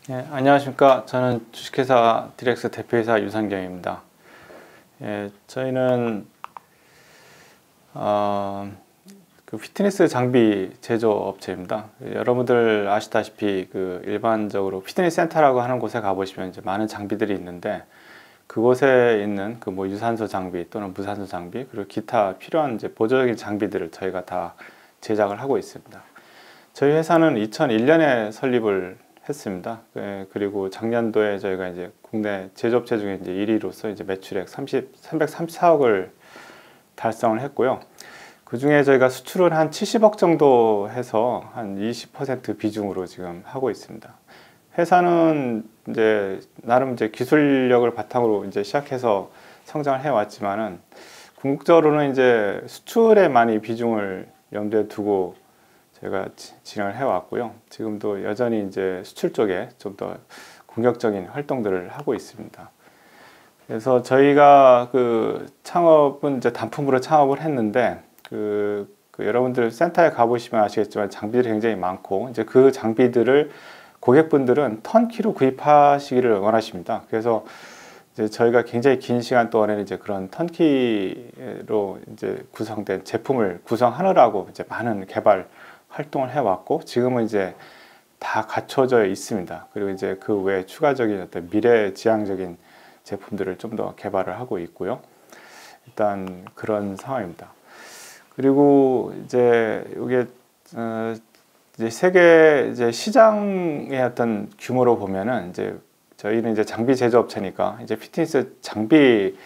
예, 안녕하십니까. 저는 주식회사 디렉스 대표이사 유상경입니다. 예, 저희는 그 피트니스 장비 제조업체입니다. 여러분들 아시다시피 그 일반적으로 피트니스 센터라고 하는 곳에 가보시면 이제 많은 장비들이 있는데, 그곳에 있는 그 뭐 유산소 장비 또는 무산소 장비 그리고 기타 필요한 이제 보조적인 장비들을 저희가 다 제작을 하고 있습니다. 저희 회사는 2001년에 설립을 했습니다. 그리고 작년도에 저희가 이제 국내 제조업체 중에 이제 1위로서 이제 매출액 334억을 달성을 했고요. 그 중에 저희가 수출을 한 70억 정도 해서 한 20% 비중으로 지금 하고 있습니다. 회사는 이제 나름 이제 기술력을 바탕으로 이제 시작해서 성장을 해왔지만은 궁극적으로는 이제 수출에 많이 비중을 염두에 두고 제가 진행을 해왔고요. 지금도 여전히 이제 수출 쪽에 좀 더 공격적인 활동들을 하고 있습니다. 그래서 저희가 그 창업은 이제 단품으로 창업을 했는데, 여러분들 센터에 가보시면 아시겠지만 장비들이 굉장히 많고, 이제 그 장비들을 고객분들은 턴키로 구입하시기를 원하십니다. 그래서 이제 저희가 굉장히 긴 시간 동안에는 이제 그런 턴키로 이제 구성된 제품을 구성하느라고 이제 많은 개발 활동을 해왔고, 지금은 이제 다 갖춰져 있습니다. 그리고 이제 그 외에 추가적인 어떤 미래지향적인 제품들을 좀 더 개발을 하고 있고요. 일단 그런 상황입니다. 그리고 이제 이게 이제 세계 이제 시장의 어떤 규모로 보면은 이제 저희는 이제 장비 제조업체니까 이제 피트니스 장비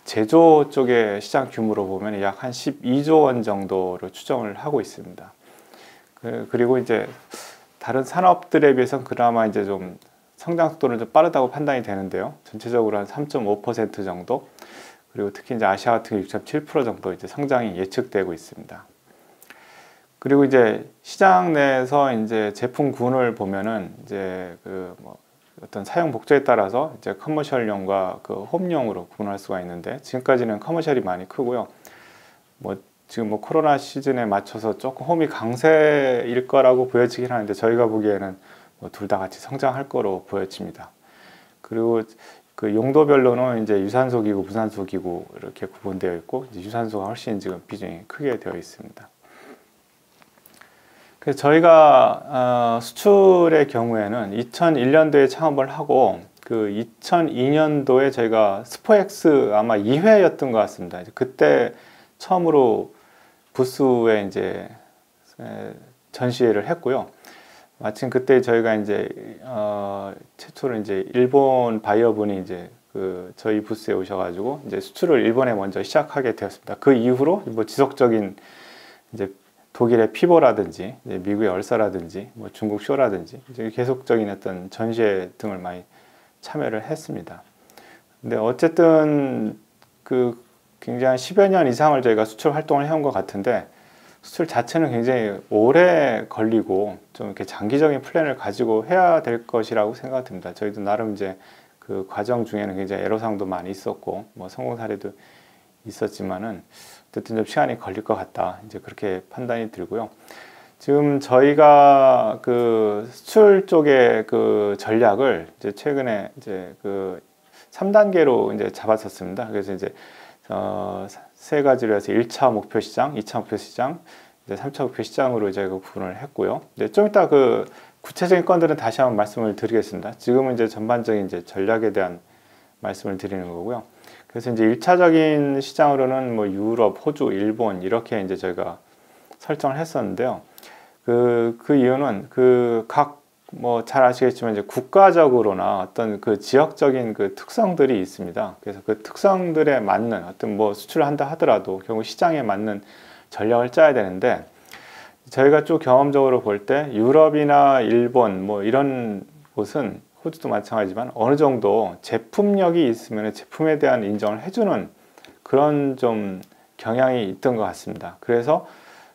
제조 쪽의 시장 규모로 보면 약 한 12조 원 정도로 추정을 하고 있습니다. 그리고 이제 다른 산업들에 비해서는 그나마 이제 좀 성장 속도는 좀 빠르다고 판단이 되는데요. 전체적으로 한 3.5% 정도, 그리고 특히 이제 아시아 같은 경우 6.7% 정도 이제 성장이 예측되고 있습니다. 그리고 이제 시장 내에서 이제 제품군을 보면은 이제 그 뭐 어떤 사용 목적에 따라서 이제 커머셜용과 그 홈용으로 구분할 수가 있는데, 지금까지는 커머셜이 많이 크고요. 지금 뭐 코로나 시즌에 맞춰서 조금 홈이 강세일 거라고 보여지긴 하는데, 저희가 보기에는 둘 다 같이 성장할 거로 보여집니다. 그리고 그 용도별로는 이제 유산소 기구, 무산소 기구 이렇게 구분되어 있고, 이제 유산소가 훨씬 지금 비중이 크게 되어 있습니다. 그래서 저희가 수출의 경우에는 2001년도에 창업을 하고, 그 2002년도에 저희가 스포엑스 아마 2회였던 것 같습니다. 그때 처음으로 부스에 이제 전시회를 했고요. 마침 그때 저희가 이제 최초로 이제 일본 바이어분이 이제 그 저희 부스에 오셔가지고 이제 수출을 일본에 먼저 시작하게 되었습니다. 그 이후로 뭐 지속적인 이제 독일의 피보라든지 이제 미국의 얼사라든지 뭐 중국 쇼라든지 이제 계속적인 어떤 전시회 등을 많이 참여를 했습니다. 근데 어쨌든 그 굉장히 10여 년 이상을 저희가 수출 활동을 해온 것 같은데, 수출 자체는 굉장히 오래 걸리고 좀 이렇게 장기적인 플랜을 가지고 해야 될 것이라고 생각됩니다. 저희도 나름 이제 그 과정 중에는 굉장히 애로사항도 많이 있었고 뭐 성공 사례도 있었지만은 어쨌든 좀 시간이 걸릴 것 같다, 이제 그렇게 판단이 들고요. 지금 저희가 그 수출 쪽의 그 전략을 이제 최근에 이제 그 3단계로 이제 잡았었습니다. 그래서 이제 세 가지로 해서 1차 목표 시장, 2차 목표 시장, 이제 3차 목표 시장으로 이제 그 구분을 했고요. 이제 좀 이따 그 구체적인 건들은 다시 한번 말씀을 드리겠습니다. 지금은 이제 전반적인 이제 전략에 대한 말씀을 드리는 거고요. 그래서 이제 1차적인 시장으로는 뭐 유럽, 호주, 일본 이렇게 이제 저희가 설정을 했었는데요. 그 이유는 그 각 뭐 잘 아시겠지만 이제 국가적으로나 어떤 그 지역적인 그 특성들이 있습니다. 그래서 그 특성들에 맞는 어떤 뭐 수출을 한다 하더라도 결국 시장에 맞는 전략을 짜야 되는데, 저희가 쭉 경험적으로 볼 때 유럽이나 일본 뭐 이런 곳은, 호주도 마찬가지지만 어느 정도 제품력이 있으면 제품에 대한 인정을 해주는 그런 좀 경향이 있던 것 같습니다. 그래서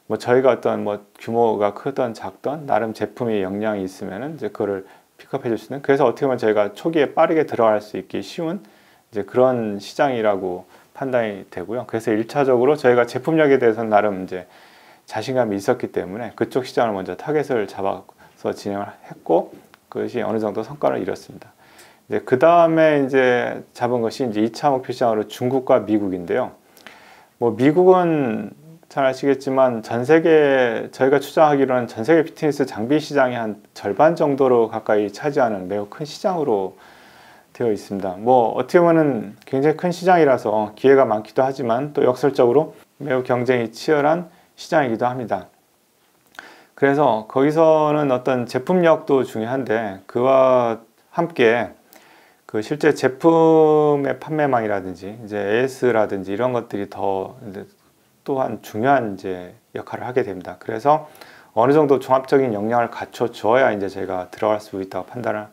뭐 저희가 어떤 뭐 규모가 크든 작든 나름 제품의 역량이 있으면은 이제 그거를 픽업해 줄 수 있는, 그래서 어떻게 보면 저희가 초기에 빠르게 들어갈 수 있기 쉬운 이제 그런 시장이라고 판단이 되고요. 그래서 1차적으로 저희가 제품력에 대해서는 나름 이제 자신감이 있었기 때문에 그쪽 시장을 먼저 타겟을 잡아서 진행을 했고, 그것이 어느 정도 성과를 이뤘습니다. 이제 그 다음에 이제 잡은 것이 이제 2차 목표 시장으로 중국과 미국인데요. 뭐 미국은 잘 아시겠지만 전 세계 저희가 추정하기로는 전 세계 피트니스 장비 시장의 한 절반 정도로 가까이 차지하는 매우 큰 시장으로 되어 있습니다. 뭐 어떻게 보면 굉장히 큰 시장이라서 기회가 많기도 하지만 또 역설적으로 매우 경쟁이 치열한 시장이기도 합니다. 그래서 거기서는 어떤 제품력도 중요한데 그와 함께 그 실제 제품의 판매망이라든지 이제 AS라든지 이런 것들이 더 또한 중요한 이제 역할을 하게 됩니다. 그래서 어느 정도 종합적인 역량을 갖춰 줘야 이제 저희가 들어갈 수 있다고 판단을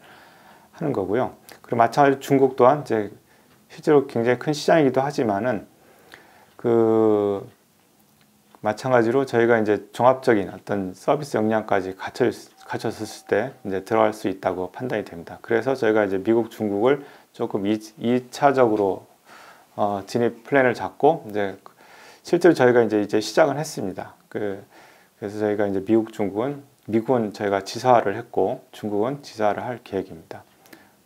하는 거고요. 그리고 마찬가지로 중국 또한 이제 실제로 굉장히 큰 시장이기도 하지만은 그 마찬가지로 저희가 이제 종합적인 어떤 서비스 역량까지 갖췄을 때 이제 들어갈 수 있다고 판단이 됩니다. 그래서 저희가 이제 미국, 중국을 조금 2차적으로 진입 플랜을 잡고 이제 실제로 저희가 이제 시작은 했습니다. 그래서 저희가 이제 미국은 저희가 지사를 했고 중국은 지사를 할 계획입니다.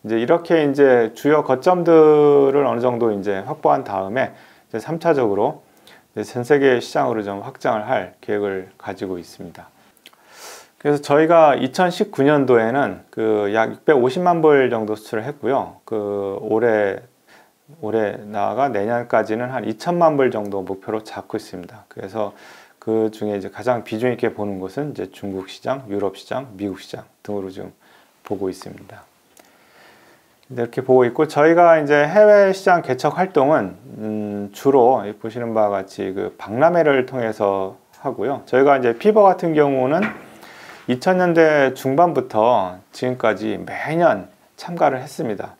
이제 이렇게 이제 주요 거점들을 어느 정도 이제 확보한 다음에 이제 3차적으로 전 세계 시장으로 좀 확장을 할 계획을 가지고 있습니다. 그래서 저희가 2019년도에는 그 약 650만 불 정도 수출을 했고요. 그 올해 나아가 내년까지는 한 2천만 불 정도 목표로 잡고 있습니다. 그래서 그 중에 이제 가장 비중 있게 보는 곳은 이제 중국 시장, 유럽 시장, 미국 시장 등으로 지금 보고 있습니다. 이렇게 보고 있고 저희가 이제 해외 시장 개척 활동은 주로 보시는 바와 같이 그 박람회를 통해서 하고요. 저희가 이제 피버 같은 경우는 2000년대 중반부터 지금까지 매년 참가를 했습니다.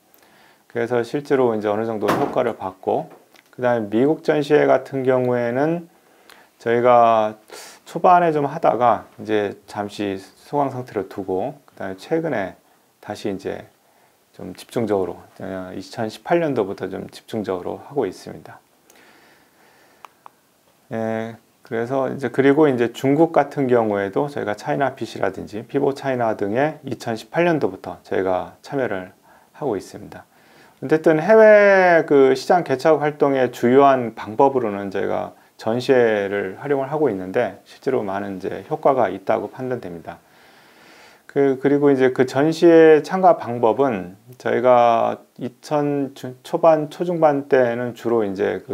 그래서 실제로 이제 어느 정도 효과를 봤고, 그 다음에 미국 전시회 같은 경우에는 저희가 초반에 좀 하다가 이제 잠시 소강 상태로 두고, 그 다음에 최근에 다시 이제 좀 집중적으로 2018년도부터 좀 집중적으로 하고 있습니다. 그래서 이제 그리고 이제 중국 같은 경우에도 저희가 차이나 PC라든지 피보 차이나 등에 2018년도부터 저희가 참여를 하고 있습니다. 어쨌든 해외 그 시장 개척 활동의 주요한 방법으로는 저희가 전시회를 활용을 하고 있는데 실제로 많은 이제 효과가 있다고 판단됩니다. 그리고 이제 그 전시회 참가 방법은 저희가 2000 초반 초중반 때는 주로 이제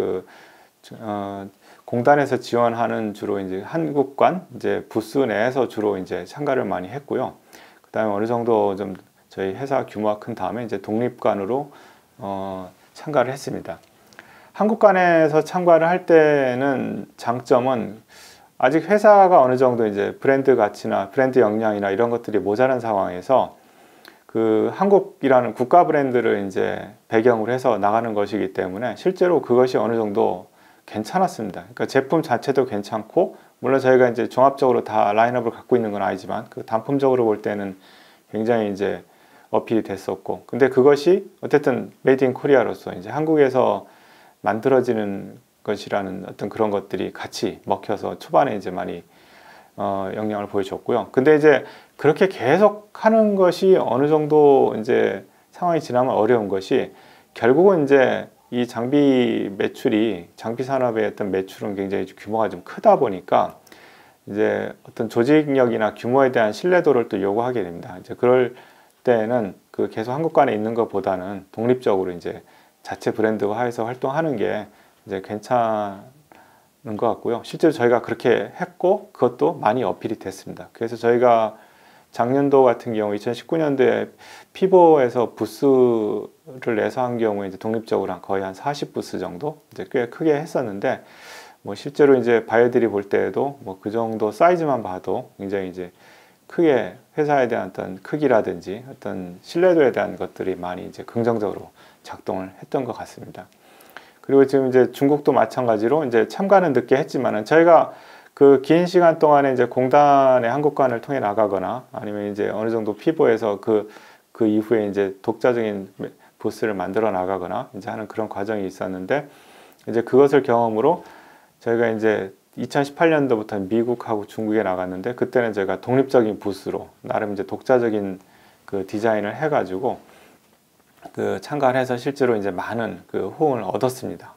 공단에서 지원하는 주로 이제 한국관 이제 부스 내에서 주로 이제 참가를 많이 했고요. 그다음에 어느 정도 좀 저희 회사 규모가 큰 다음에 이제 독립관으로 참가를 했습니다. 한국관에서 참가를 할 때는 장점은 아직 회사가 어느 정도 이제 브랜드 가치나 브랜드 역량이나 이런 것들이 모자란 상황에서 그 한국이라는 국가 브랜드를 이제 배경으로 해서 나가는 것이기 때문에 실제로 그것이 어느 정도 괜찮았습니다. 그러니까 제품 자체도 괜찮고 물론 저희가 이제 종합적으로 다 라인업을 갖고 있는 건 아니지만 그 단품적으로 볼 때는 굉장히 이제 어필이 됐었고 근데 그것이 어쨌든 메이드 인 코리아로서 이제 한국에서 만들어지는 것이라는 어떤 그런 것들이 같이 먹혀서 초반에 이제 많이 영향을 보여줬고요. 근데 이제 그렇게 계속 하는 것이 어느 정도 이제 상황이 지나면 어려운 것이 결국은 이제 이 장비 산업의 어떤 매출은 굉장히 규모가 좀 크다 보니까 이제 어떤 조직력이나 규모에 대한 신뢰도를 또 요구하게 됩니다. 이제 그럴 때는 그 계속 한국관에 있는 것보다는 독립적으로 이제 자체 브랜드화해서 활동하는 게 이제 괜찮은 것 같고요. 실제로 저희가 그렇게 했고 그것도 많이 어필이 됐습니다. 그래서 저희가 작년도 같은 경우 2019년도에 피보에서 부스를 내서 한 경우에 이제 독립적으로 거의 한 40부스 정도 이제 꽤 크게 했었는데 뭐 실제로 이제 바이어들이 볼 때에도 뭐 그 정도 사이즈만 봐도 굉장히 이제 크게 회사에 대한 어떤 크기라든지 어떤 신뢰도에 대한 것들이 많이 이제 긍정적으로 작동을 했던 것 같습니다. 그리고 지금 이제 중국도 마찬가지로 이제 참가는 늦게 했지만은 저희가 그 긴 시간 동안에 이제 공단의 한국관을 통해 나가거나 아니면 이제 어느 정도 피보에서 그 이후에 이제 독자적인 부스를 만들어 나가거나 이제 하는 그런 과정이 있었는데 이제 그것을 경험으로 저희가 이제 2018년도부터 미국하고 중국에 나갔는데 그때는 저희가 독립적인 부스로 나름 이제 독자적인 그 디자인을 해가지고 그 참가를 해서 실제로 이제 많은 그 호응을 얻었습니다.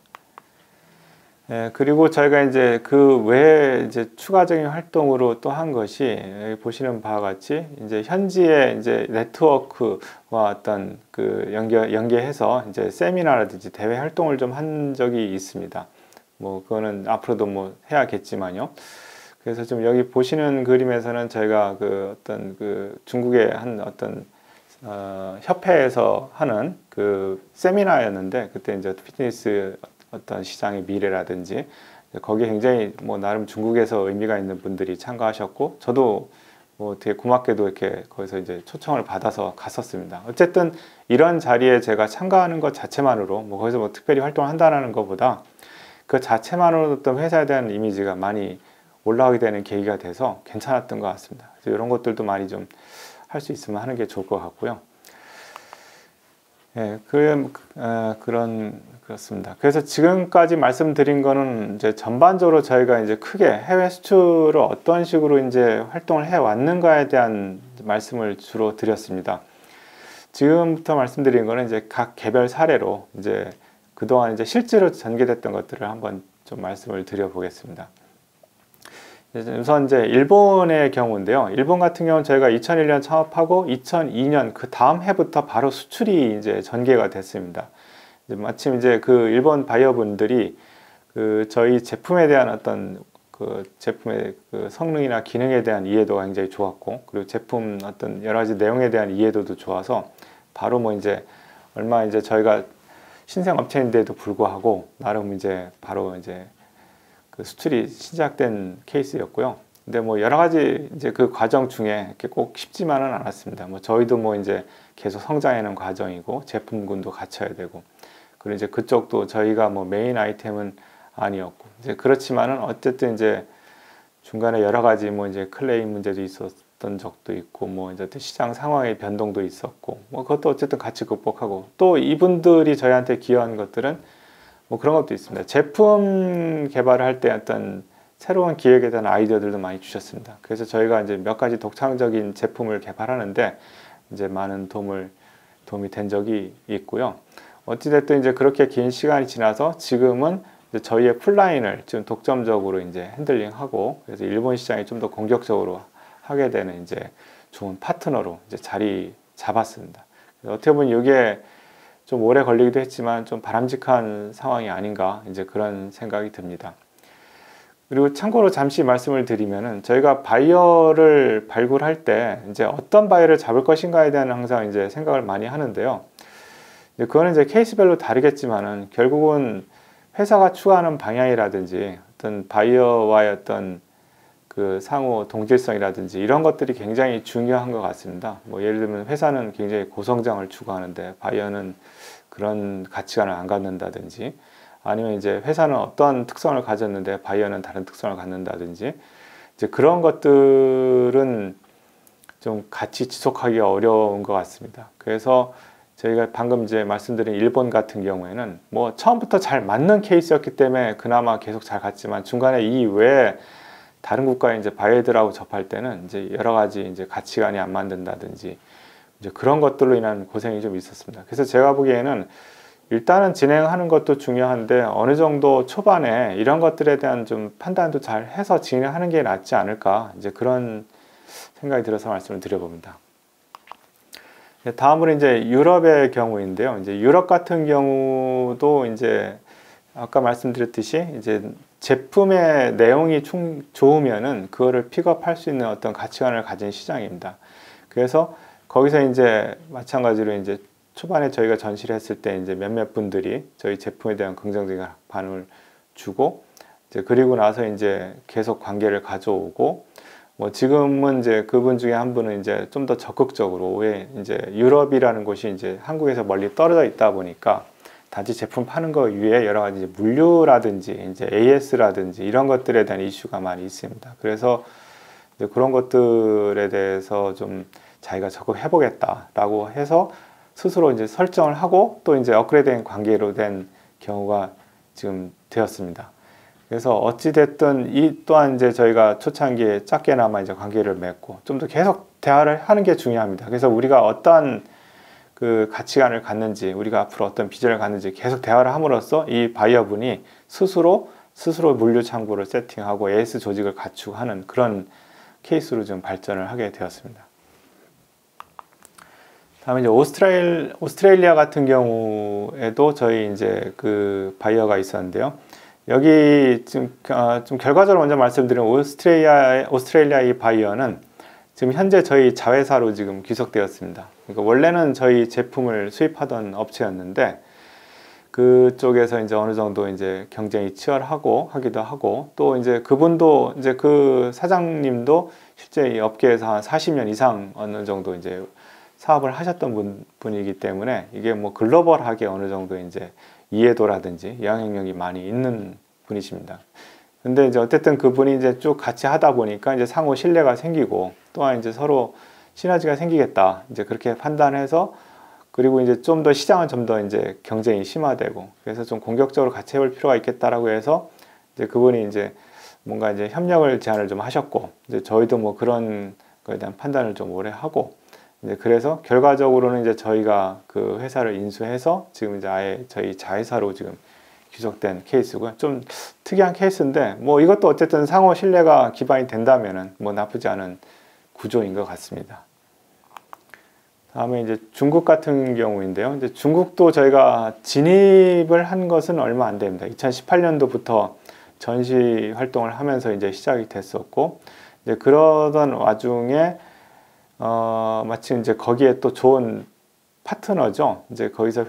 예, 그리고 저희가 이제 그 외에 이제 추가적인 활동으로 또 한 것이 여기 보시는 바와 같이 이제 현지의 이제 네트워크와 어떤 그 연계해서 이제 세미나라든지 대회 활동을 좀 한 적이 있습니다. 뭐 그거는 앞으로도 뭐 해야겠지만요. 그래서 좀 여기 보시는 그림에서는 저희가 그 어떤 그 중국의 한 어떤 협회에서 하는 그 세미나였는데, 그때 이제 피트니스 어떤 시장의 미래라든지 거기에 굉장히 뭐 나름 중국에서 의미가 있는 분들이 참가하셨고, 저도 뭐 되게 고맙게도 이렇게 거기서 이제 초청을 받아서 갔었습니다. 어쨌든 이런 자리에 제가 참가하는 것 자체만으로 뭐 거기서 뭐 특별히 활동을 한다는 것보다 그 자체만으로 어떤 회사에 대한 이미지가 많이 올라오게 되는 계기가 돼서 괜찮았던 것 같습니다. 그래서 이런 것들도 많이 좀 할 수 있으면 하는 게 좋을 것 같고요. 예, 그렇습니다. 그래서 지금까지 말씀드린 거는 이제 전반적으로 저희가 이제 크게 해외 수출을 어떤 식으로 이제 활동을 해 왔는가에 대한 말씀을 주로 드렸습니다. 지금부터 말씀드린 거는 이제 각 개별 사례로 이제 그동안 이제 실제로 전개됐던 것들을 한번 좀 말씀을 드려보겠습니다. 우선 이제 일본의 경우인데요. 일본 같은 경우는 저희가 2001년 창업하고 2002년 그 다음 해부터 바로 수출이 이제 전개가 됐습니다. 이제 마침 이제 그 일본 바이어분들이 그 저희 제품에 대한 어떤 그 제품의 그 성능이나 기능에 대한 이해도가 굉장히 좋았고, 그리고 제품 어떤 여러 가지 내용에 대한 이해도도 좋아서 바로 뭐 이제 얼마 이제 저희가 신생 업체인데도 불구하고 나름 이제 바로 이제 그 수출이 시작된 케이스였고요. 근데 뭐 여러 가지 이제 그 과정 중에 이렇게 꼭 쉽지만은 않았습니다. 뭐 저희도 뭐 이제 계속 성장하는 과정이고 제품군도 갖춰야 되고, 그리고 이제 그쪽도 저희가 뭐 메인 아이템은 아니었고, 이제 그렇지만은 어쨌든 이제 중간에 여러 가지 뭐 이제 클레임 문제도 있었던 적도 있고, 뭐 이제 시장 상황의 변동도 있었고, 뭐 그것도 어쨌든 같이 극복하고, 또 이분들이 저희한테 기여한 것들은 뭐 그런 것도 있습니다. 제품 개발을 할 때 어떤 새로운 기획에 대한 아이디어들도 많이 주셨습니다. 그래서 저희가 이제 몇 가지 독창적인 제품을 개발하는데 이제 많은 도움이 된 적이 있고요. 어찌됐든 이제 그렇게 긴 시간이 지나서 지금은 이제 저희의 풀라인을 지금 독점적으로 이제 핸들링하고, 그래서 일본 시장에 좀 더 공격적으로 하게 되는 이제 좋은 파트너로 이제 자리 잡았습니다. 어떻게 보면 이게 좀 오래 걸리기도 했지만 좀 바람직한 상황이 아닌가, 이제 그런 생각이 듭니다. 그리고 참고로 잠시 말씀을 드리면은 저희가 바이어를 발굴할 때 이제 어떤 바이어를 잡을 것인가에 대한 항상 이제 생각을 많이 하는데요. 그거는 이제 케이스별로 다르겠지만은 결국은 회사가 추구하는 방향이라든지 어떤 바이어와의 어떤 그 상호 동질성이라든지 이런 것들이 굉장히 중요한 것 같습니다. 뭐 예를 들면 회사는 굉장히 고성장을 추구하는데 바이어는 그런 가치관을 안 갖는다든지, 아니면 이제 회사는 어떤 특성을 가졌는데 바이어는 다른 특성을 갖는다든지, 이제 그런 것들은 좀 같이 지속하기 어려운 것 같습니다. 그래서 저희가 방금 이제 말씀드린 일본 같은 경우에는 뭐 처음부터 잘 맞는 케이스였기 때문에 그나마 계속 잘 갔지만, 중간에 이 외에 다른 국가의 이제 바이어들하고 접할 때는 이제 여러 가지 이제 가치관이 안 맞는다든지 이제 그런 것들로 인한 고생이 좀 있었습니다. 그래서 제가 보기에는 일단은 진행하는 것도 중요한데 어느 정도 초반에 이런 것들에 대한 좀 판단도 잘 해서 진행하는 게 낫지 않을까, 이제 그런 생각이 들어서 말씀을 드려봅니다. 다음으로 이제 유럽의 경우인데요. 이제 유럽 같은 경우도 이제 아까 말씀드렸듯이 이제 제품의 내용이 좋으면은 그거를 픽업할 수 있는 어떤 가치관을 가진 시장입니다. 그래서 거기서 이제 마찬가지로 이제 초반에 저희가 전시를 했을 때 이제 몇몇 분들이 저희 제품에 대한 긍정적인 반응을 주고, 이제 그리고 나서 이제 계속 관계를 가져오고, 뭐 지금은 이제 그분 중에 한 분은 이제 좀 더 적극적으로, 왜 이제 유럽이라는 곳이 이제 한국에서 멀리 떨어져 있다 보니까 단지 제품 파는 거 위에 여러 가지 물류라든지 이제 AS라든지 이런 것들에 대한 이슈가 많이 있습니다. 그래서 이제 그런 것들에 대해서 좀 자기가 적극해 보겠다라고 해서 스스로 이제 설정을 하고 또 이제 업그레이드된 관계로 된 경우가 지금 되었습니다. 그래서 어찌됐든 이 또한 이제 저희가 초창기에 작게나마 이제 관계를 맺고 좀 더 계속 대화를 하는 게 중요합니다. 그래서 우리가 어떠한 그 가치관을 갖는지, 우리가 앞으로 어떤 비전을 갖는지 계속 대화를 함으로써 이 바이어분이 스스로 물류 창구를 세팅하고 AS 조직을 갖추고 하는 그런 케이스로 좀 발전을 하게 되었습니다. 다음에 이제 오스트레일리아 같은 경우에도 저희 이제 그 바이어가 있었는데요. 여기 좀 결과적으로 먼저 말씀드린 오스트레일리아 이 바이어는 지금 현재 저희 자회사로 지금 귀속되었습니다. 그러니까 원래는 저희 제품을 수입하던 업체였는데 그쪽에서 이제 어느 정도 이제 경쟁이 치열하고 하기도 하고, 또 이제 그분도 이제 그 사장님도 실제 이 업계에서 한 40년 이상 어느 정도 이제 사업을 하셨던 분이기 때문에 이게 뭐 글로벌하게 어느 정도 이제 이해도라든지 영향력이 많이 있는 분이십니다. 근데 이제 어쨌든 그분이 이제 쭉 같이 하다 보니까 이제 상호 신뢰가 생기고, 또한 이제 서로 시너지가 생기겠다, 이제 그렇게 판단해서, 그리고 이제 좀 더 시장은 좀 더 이제 경쟁이 심화되고, 그래서 좀 공격적으로 같이 해볼 필요가 있겠다라고 해서 이제 그분이 이제 뭔가 이제 협력을 제안을 좀 하셨고, 이제 저희도 뭐 그런 거에 대한 판단을 좀 오래 하고, 이제 그래서 결과적으로는 이제 저희가 그 회사를 인수해서 지금 이제 아예 저희 자회사로 지금 귀속된 케이스고요. 좀 특이한 케이스인데 뭐 이것도 어쨌든 상호 신뢰가 기반이 된다면은 뭐 나쁘지 않은 구조인 것 같습니다. 다음에 이제 중국 같은 경우인데요. 이제 중국도 저희가 진입을 한 것은 얼마 안 됩니다. 2018년도부터 전시 활동을 하면서 이제 시작이 됐었고, 이제 그러던 와중에 마침 이제 거기에 또 좋은 파트너죠. 이제 거기서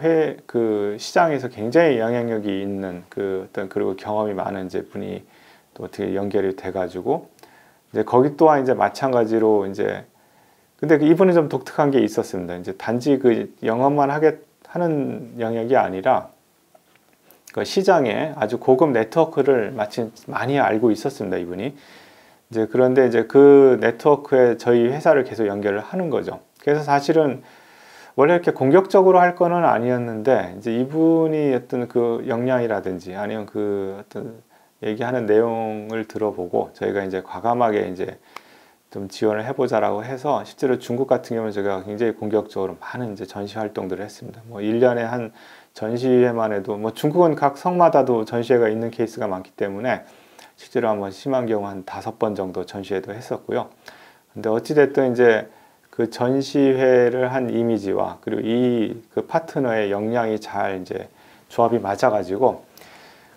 그 시장에서 굉장히 영향력이 있는 그 어떤, 그리고 경험이 많은 이제 분이 또 어떻게 연결이 돼가지고, 이제 거기 또한 이제 마찬가지로 이제, 근데 이분은 좀 독특한 게 있었습니다. 이제 단지 그 영업만 하는 영역이 아니라 그 시장에 아주 고급 네트워크를 마침 많이 알고 있었습니다, 이분이. 이제 그런데 이제 그 네트워크에 저희 회사를 계속 연결을 하는 거죠. 그래서 사실은 원래 이렇게 공격적으로 할 거는 아니었는데, 이제 이분이 어떤 그 역량이라든지 아니면 그 어떤 얘기하는 내용을 들어보고 저희가 이제 과감하게 이제 좀 지원을 해보자라고 해서, 실제로 중국 같은 경우는 제가 굉장히 공격적으로 많은 이제 전시 활동들을 했습니다. 뭐 1년에 한 전시회만 해도, 뭐 중국은 각 성마다도 전시회가 있는 케이스가 많기 때문에 실제로 한번 심한 경우 한 5번 정도 전시회도 했었고요. 근데 어찌됐든 이제 그 전시회를 한 이미지와 그리고 이 그 파트너의 역량이 잘 이제 조합이 맞아가지고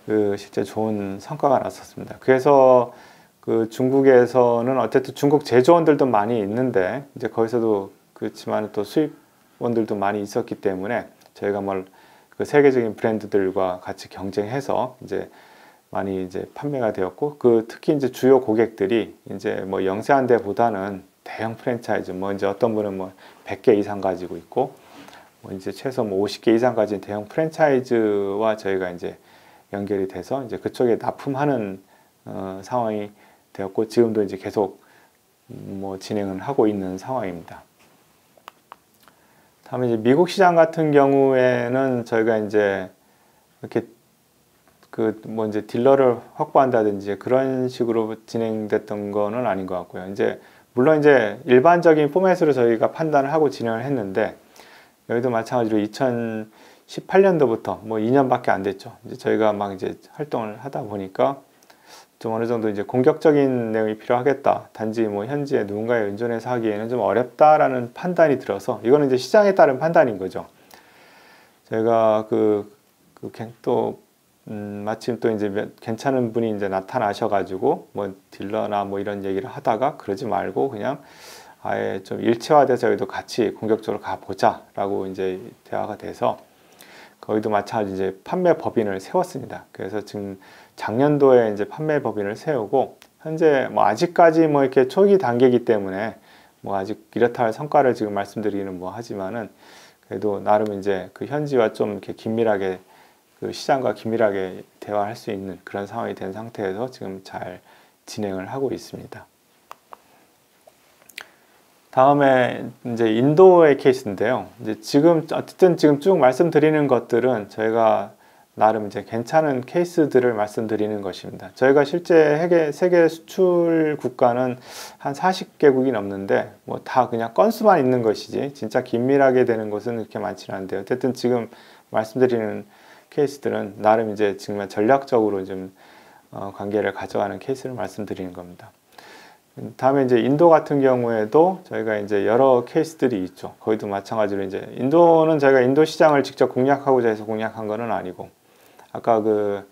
그 실제 좋은 성과가 났었습니다. 그래서 그 중국에서는 어쨌든 중국 제조원들도 많이 있는데, 이제 거기서도 그렇지만 또 수입원들도 많이 있었기 때문에 저희가 뭐 그 세계적인 브랜드들과 같이 경쟁해서 이제 많이 이제 판매가 되었고, 그 특히 이제 주요 고객들이 이제 뭐 영세한 데보다는 대형 프랜차이즈, 뭐 이제 어떤 분은 뭐 100개 이상 가지고 있고, 뭐 이제 최소 뭐 50개 이상 가진 대형 프랜차이즈와 저희가 이제 연결이 돼서 이제 그쪽에 납품하는 상황이 되었고, 지금도 이제 계속 뭐 진행은 하고 있는 상황입니다. 다음에 이제 미국 시장 같은 경우에는 저희가 이제 이렇게 그 뭐 이제 딜러를 확보한다든지 그런 식으로 진행됐던 거는 아닌 것 같고요. 이제 물론 이제 일반적인 포맷으로 저희가 판단을 하고 진행을 했는데, 여기도 마찬가지로 2018년도부터 뭐 2년밖에 안 됐죠. 이제 저희가 막 이제 활동을 하다 보니까 좀 어느 정도 이제 공격적인 내용이 필요하겠다, 단지 뭐 현지에 누군가에 의존해서 하기에는 좀 어렵다라는 판단이 들어서, 이거는 이제 시장에 따른 판단인 거죠. 저희가 마침 또 이제 괜찮은 분이 이제 나타나셔가지고 뭐 딜러나 뭐 이런 얘기를 하다가, 그러지 말고 그냥 아예 좀 일체화돼서 여기도 같이 공격적으로 가보자라고 이제 대화가 돼서, 거기도 마찬가지 이제 판매 법인을 세웠습니다. 그래서 지금 작년도에 이제 판매 법인을 세우고, 현재 뭐 아직까지 뭐 이렇게 초기 단계이기 때문에 뭐 아직 이렇다 할 성과를 지금 말씀드리기는 뭐 하지만은, 그래도 나름 이제 그 현지와 좀 이렇게 긴밀하게, 그 시장과 긴밀하게 대화할 수 있는 그런 상황이 된 상태에서 지금 잘 진행을 하고 있습니다. 다음에 이제 인도의 케이스인데요. 이제 지금 어쨌든 지금 쭉 말씀드리는 것들은 저희가 나름 이제 괜찮은 케이스들을 말씀드리는 것입니다. 저희가 실제 세계 수출 국가는 한 40개국이 넘는데 뭐 다 그냥 건수만 있는 것이지 진짜 긴밀하게 되는 것은 그렇게 많지는 않은데요. 어쨌든 지금 말씀드리는 케이스들은 나름 이제 정말 전략적으로 좀 관계를 가져가는 케이스를 말씀드리는 겁니다. 다음에 이제 인도 같은 경우에도 저희가 이제 여러 케이스들이 있죠. 거기도 마찬가지로 이제 인도는 저희가 인도 시장을 직접 공략하고자 해서 공략한 거는 아니고, 아까 그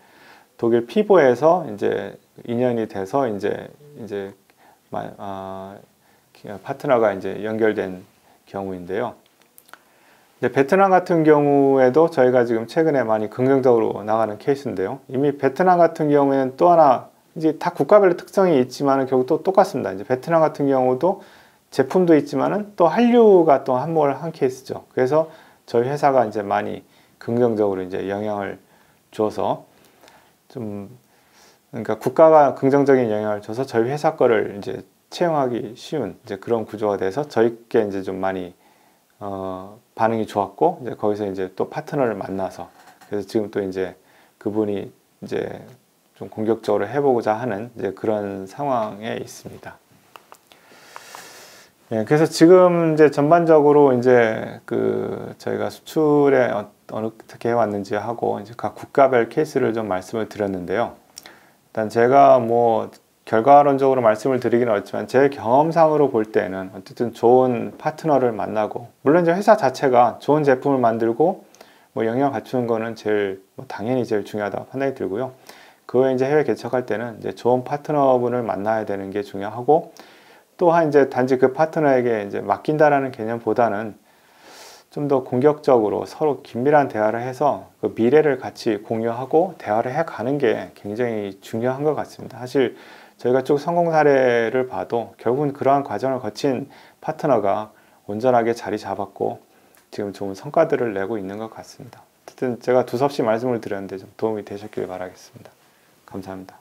독일 피보에서 이제 인연이 돼서 이제 파트너가 이제 연결된 경우인데요. 이제 베트남 같은 경우에도 저희가 지금 최근에 많이 긍정적으로 나가는 케이스인데요. 이미 베트남 같은 경우에는 또 하나 이제 다 국가별로 특성이 있지만은 결국 또 똑같습니다. 이제 베트남 같은 경우도 제품도 있지만은 또 한류가 또 한몫을 한 케이스죠. 그래서 저희 회사가 이제 많이 긍정적으로 이제 영향을 줘서 그러니까 국가가 긍정적인 영향을 줘서 저희 회사 거를 이제 채용하기 쉬운 이제 그런 구조가 돼서 저희께 이제 좀 많이 반응이 좋았고, 이제 거기서 이제 또 파트너를 만나서 그래서 지금 또 이제 그분이 이제 좀 공격적으로 해보고자 하는 이제 그런 상황에 있습니다. 예, 그래서 지금 이제 전반적으로 이제 그 저희가 수출에 어떻게 해왔는지 하고 이제 각 국가별 케이스를 좀 말씀을 드렸는데요. 일단 제가 뭐 결과론적으로 말씀을 드리기는 어렵지만 제 경험상으로 볼 때는 어쨌든 좋은 파트너를 만나고, 물론 이제 회사 자체가 좋은 제품을 만들고 뭐 영향을 갖추는 거는 제일 당연히 제일 중요하다고 판단이 들고요. 그 외에 이제 해외 개척할 때는 이제 좋은 파트너분을 만나야 되는 게 중요하고, 또한 이제 단지 그 파트너에게 이제 맡긴다라는 개념보다는 좀 더 공격적으로 서로 긴밀한 대화를 해서 그 미래를 같이 공유하고 대화를 해가는 게 굉장히 중요한 것 같습니다. 사실 저희가 쭉 성공 사례를 봐도 결국은 그러한 과정을 거친 파트너가 온전하게 자리 잡았고 지금 좋은 성과들을 내고 있는 것 같습니다. 어쨌든 제가 두서없이 말씀을 드렸는데 좀 도움이 되셨길 바라겠습니다. 감사합니다.